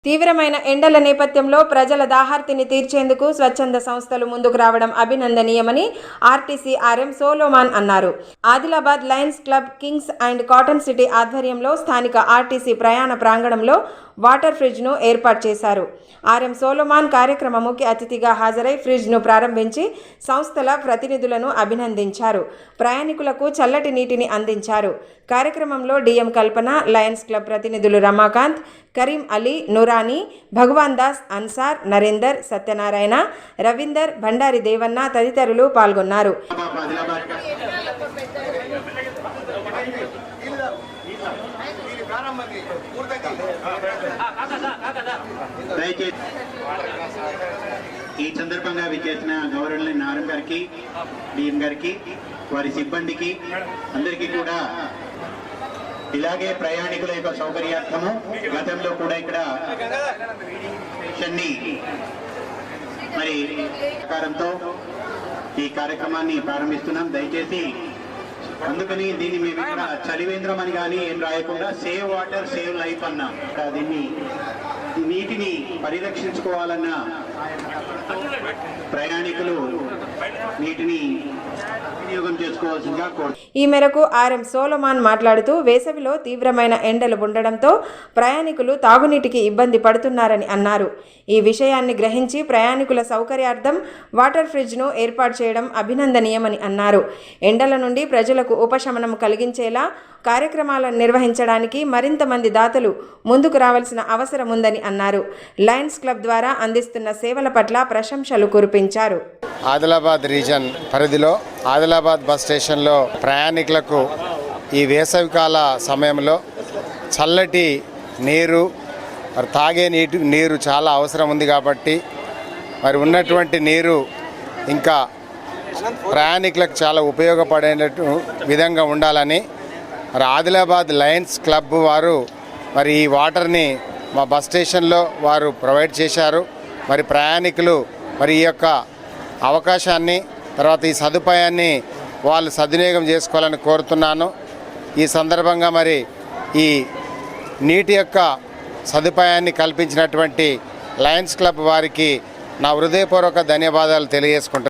తీవ్రమైన ఎండల నేపథ్యంలో ప్రజల దాహార్తిని తీర్చేందుకు స్వచ్ఛంద సంస్థలు ముందుకు రావడం అభినందనీయమని ఆర్టీసీ ఆర్ఎం సోలోమాన్ అన్నారు. Adilabad Lions club, Kings and cotton city ఆధ్వర్యంలో స్థానిక ఆర్టీసీ ప్రయాణ ప్రాంగణంలో వాటర్ ఫ్రిడ్జ్ను ఏర్పాటు చేశారు. ఆర్ఎం సోలోమాన్ కార్యక్రమ ముఖ్య అతిథిగా హాజరై ఫ్రిడ్జ్ను ప్రారంభించి సంస్థల ప్రతినిధులను అభినందించారు. ప్రయాణికులకు చల్లటి నీటిని అందించారు. కార్యక్రమంలో డిఎం కల్పన, లయన్స్ క్లబ్ ప్రతినిధులు రమాకాంత్, కరీం అలీ, నురానీ, భగవాన్ దాస్, అన్సార్, నరేందర్, సత్యనారాయణ, రవీందర్, భండారి దేవన్న తదితరులు పాల్గొన్నారు. ఈ సందర్భంగా విచ్చేసిన గవర్నర్ నారాయణ గారికి, డిఎం గారికి, వారి సిబ్బందికి అందరికీ కూడా ఇలాగే ప్రయాణికుల యొక్క సౌకర్యార్థము గతంలో కూడా ఇక్కడ మరి సహకారంతో ఈ కార్యక్రమాన్ని ప్రారంభిస్తున్నాం. దయచేసి అందుకని దీన్ని మేము ఇక్కడ చలివేంద్రం అని కానీ ఏం రాయకుండా సేవ్ వాటర్ సేవ్ లైఫ్ అన్నాం. దీన్ని నీటిని పరిరక్షించుకోవాలన్న ప్రయాణికులు నీటిని వినియోగం చేసుకోవాల్సిందిగా కోరుతున్నాం. ఈ మేరకు ఆర్ఎం సోలోమాన్ మాట్లాడుతూ వేసవిలో తీవ్రమైన ఎండలు ఉండడంతో ప్రయాణికులు తాగునీటికి ఇబ్బంది పడుతున్నారని అన్నారు. ఈ విషయాన్ని గ్రహించి ప్రయాణికుల సౌకర్యార్థం వాటర్ ఫ్రిడ్జ్ను ఏర్పాటు చేయడం అభినందనీయమని అన్నారు. ఎండల నుండి ప్రజలకు ఉపశమనం కలిగించేలా కార్యక్రమాలను నిర్వహించడానికి మరింత మంది దాతలు ముందుకు రావాల్సిన అవసరం ఉందని అన్నారు. లయన్స్ క్లబ్ ద్వారా అందిస్తున్న సేవల పట్ల ప్రశంసలు కురిపించారు. ఆదిలాబాద్ రీజన్ పరిధిలో ఆదిలాబాద్ బస్ స్టేషన్లో ప్రయాణికులకు ఈ వేసవికాల సమయంలో చల్లటి నీరు, తాగే నీరు చాలా అవసరం ఉంది కాబట్టి మరి ఉన్నటువంటి నీరు ఇంకా ప్రయాణికులకు చాలా ఉపయోగపడేటట్టు విధంగా ఉండాలని మరి ఆదిలాబాద్ లయన్స్ క్లబ్ వారు మరి ఈ వాటర్ని మా బస్ స్టేషన్లో వారు ప్రొవైడ్ చేశారు. మరి ప్రయాణికులు మరి ఈ యొక్క అవకాశాన్ని తర్వాత ఈ సదుపాయాన్ని వాళ్ళు సద్వినియోగం చేసుకోవాలని కోరుతున్నాను. ఈ సందర్భంగా మరి ఈ నీటి యొక్క సదుపాయాన్ని కల్పించినటువంటి లయన్స్ క్లబ్ వారికి నా హృదయపూర్వక ధన్యవాదాలు తెలియజేసుకుంటున్నాను.